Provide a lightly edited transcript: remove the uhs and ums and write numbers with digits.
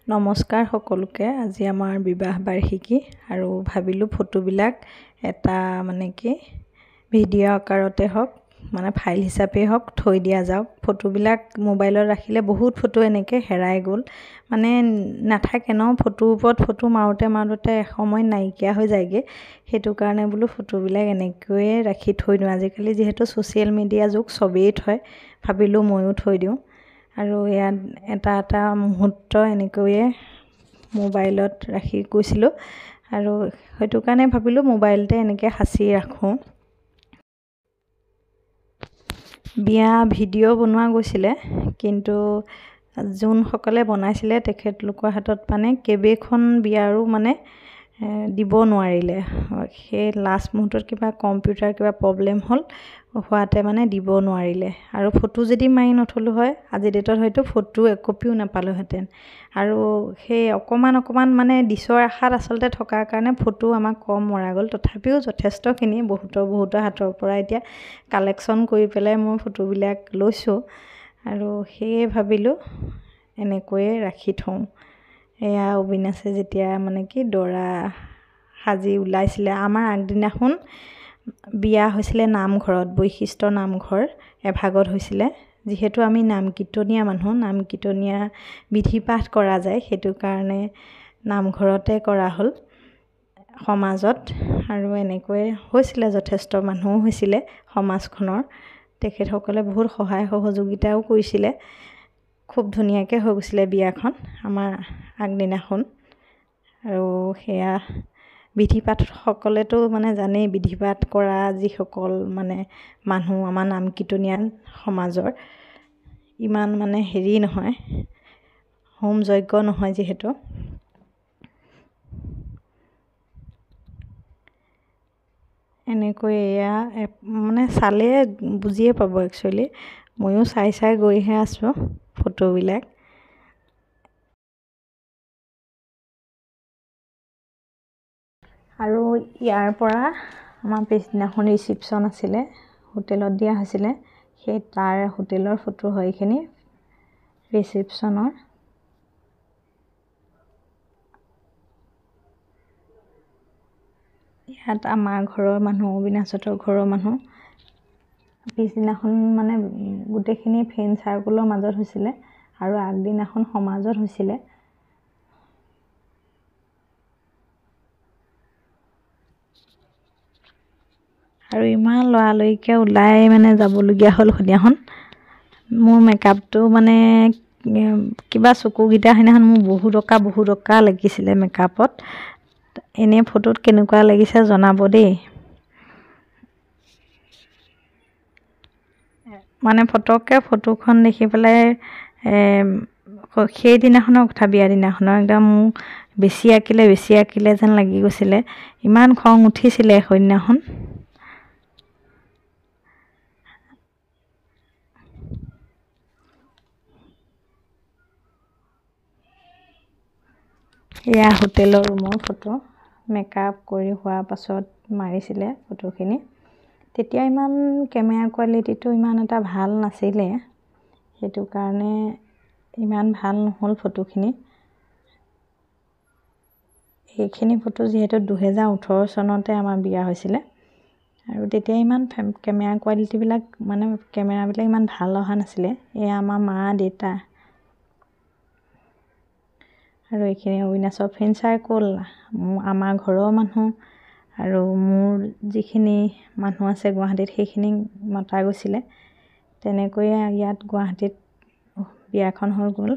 নমস্কাৰ সকলোকে। আজি আমাৰ বিবাহ বাৰ্ষিকী আৰু ভাবিলোঁ ফটোবিলাক এটা ভিডিঅ' আকাৰতে হওক ফাইল হিচাপে হওক থৈ দিয়া যাওক। ফটোবিলাক মোবাইলত ৰাখিলে বহুত ফটো এনেকৈ হেৰাই গ'ল, নাথাকে ন, ফটোৰ ওপৰত ফটো মাৰোঁতে এসময় নাইকিয়া হৈ যায়গৈ। সেইটো কাৰণে বোলো ফটোবিলাক এনেকৈয়ে ৰাখি থৈ দিওঁ। আজিকালি যিহেতু ছ'চিয়েল মিডিয়া যুগ, চবেই থয়, ভাবিলোঁ ময়ো থৈ দিওঁ। আৰু ইয়াত এটা মুহূৰ্ত এনেকৈয়ে মোবাইলত ৰাখি গৈছিলোঁ আৰু সেইটো কাৰণে ভাবিলোঁ মোবাইলতে এনেকৈ সাঁচি ৰাখোঁ। বিয়া ভিডিঅ' বনোৱা গৈছিলে, কিন্তু যোনসকলে বনাইছিলে তেখেতলোকৰ হাতত কেইবেখন বিয়াৰো দিব নোৱাৰিলে। সেই লাষ্ট মুহূৰ্তত কম্পিউটাৰ প্ৰব্লেম হোৱাতে দিব নোৱাৰিলে। আৰু ফটো যদি মাৰি নথলোঁ হয়, আজিৰ ডেটত হয়তো ফটো একপিও নাপালোঁহেঁতেন। আৰু সেই অকণমান দিশৰ আশাত আচলতে থকাৰ কাৰণে ফটো আমাক কম মৰা গ'ল। তথাপিও যথেষ্টখিনি বহুতৰ হাতৰ পৰা এতিয়া কালেকশ্যন কৰি পেলাই মই ফটোবিলাক লৈছোঁ আৰু সেয়ে ভাবিলোঁ এনেকৈয়ে ৰাখি থওঁ। এয়া অবিনাশে যেতিয়া দৰা সাজি ওলাইছিলে, আমাৰ আগদিনাখন বিয়া হৈছিলে নামঘৰত, বৈশিষ্ট্য নামঘৰ এভাগত হৈছিলে। যিহেতু আমি নাম কীৰ্তনীয়া মানুহ, নাম কীৰ্তনীয়া বিধি পাঠ কৰা যায়, সেইটো কাৰণে নামঘৰতে কৰা হ'ল সমাজত। আৰু এনেকৈ হৈছিলে, যথেষ্ট মানুহো হৈছিলে সমাজখনৰ। তেখেতসকলে বহুত সহায় সহযোগিতাও কৰিছিলে। খুব ধুনীয়াকৈ হৈ গৈছিলে বিয়াখন আমাৰ আগদিনাখন। আৰু সেয়া বিধি পাঠসকলেতো জানেই, বিধি পাঠ কৰা যিসকল মানুহ আমাৰ নাম কীৰ্তনীয়া সমাজৰ, ইমান হেৰি নহয়, হোম যজ্ঞ নহয় যিহেতু। এনেকৈ এয়া চালে বুজিয়ে পাব একচুৱেলি। ময়ো চাই গৈহে আছোঁ ফটোবিলাক। আৰু ইয়াৰ পৰা আমাৰ পিছদিনাখন ৰিচিপশ্যন আছিলে, হোটেলত দিয়া হৈছিলে। সেই তাৰ হোটেলৰ ফটো হয় এইখিনি, ৰিচিপশ্যনৰ। ইয়াত আমাৰ ঘৰৰ মানুহ, অবিনাশহঁতৰ ঘৰৰ মানুহ। পিছদিনাখন গোটেইখিনি ফ্ৰেণ্ড চাৰ্কুলৰ মাজত হৈছিলে আৰু আগদিনাখন সমাজত হৈছিলে। আৰু ইমান লৰালৰিকৈ ওলাই যাবলগীয়া হ'ল সন্ধিয়াখন। মোৰ মেকআপটো কিবা চকুকেইটা সেইদিনাখন মোৰ বহু টকা লাগিছিলে মেকআপত। এনেই ফটোত কেনেকুৱা লাগিছে জনাব দেই। ফটককৈ ফটোখন দেখি পেলাই সেইদিনাখনৰ কথা, বিয়া দিনাখনৰ একদম মোক বেছি আঁকিলে যেন লাগি গৈছিলে। ইমান খং উঠিছিলে সেইদিনাখন। এয়া হোটেলৰ ৰুমৰ ফটো, মেকআপ কৰি হোৱাৰ পাছত মাৰিছিলে ফটোখিনি। তেতিয়া ইমান কেমেৰা কোৱালিটিটো ইমান এটা ভাল নাছিলে, সেইটো কাৰণে ইমান ভাল নহ'ল ফটোখিনি। এইখিনি ফটো যিহেতু 2018 চনতে আমাৰ বিয়া হৈছিলে, আৰু তেতিয়া ইমান কেমেৰা কোৱালিটিবিলাক কেমেৰাবিলাক ইমান ভাল অহা নাছিলে। এয়া আমাৰ মা দেউতা আৰু এইখিনি অবিনাশৰ ফ্ৰেণ্ড চাৰ্কুল, আমাৰ ঘৰৰ মানুহ আৰু মোৰ যিখিনি মানুহ আছে গুৱাহাটীত, সেইখিনি মতা গৈছিলে। তেনেকৈয়ে ইয়াত গুৱাহাটীত বিয়াখন হৈ গ'ল।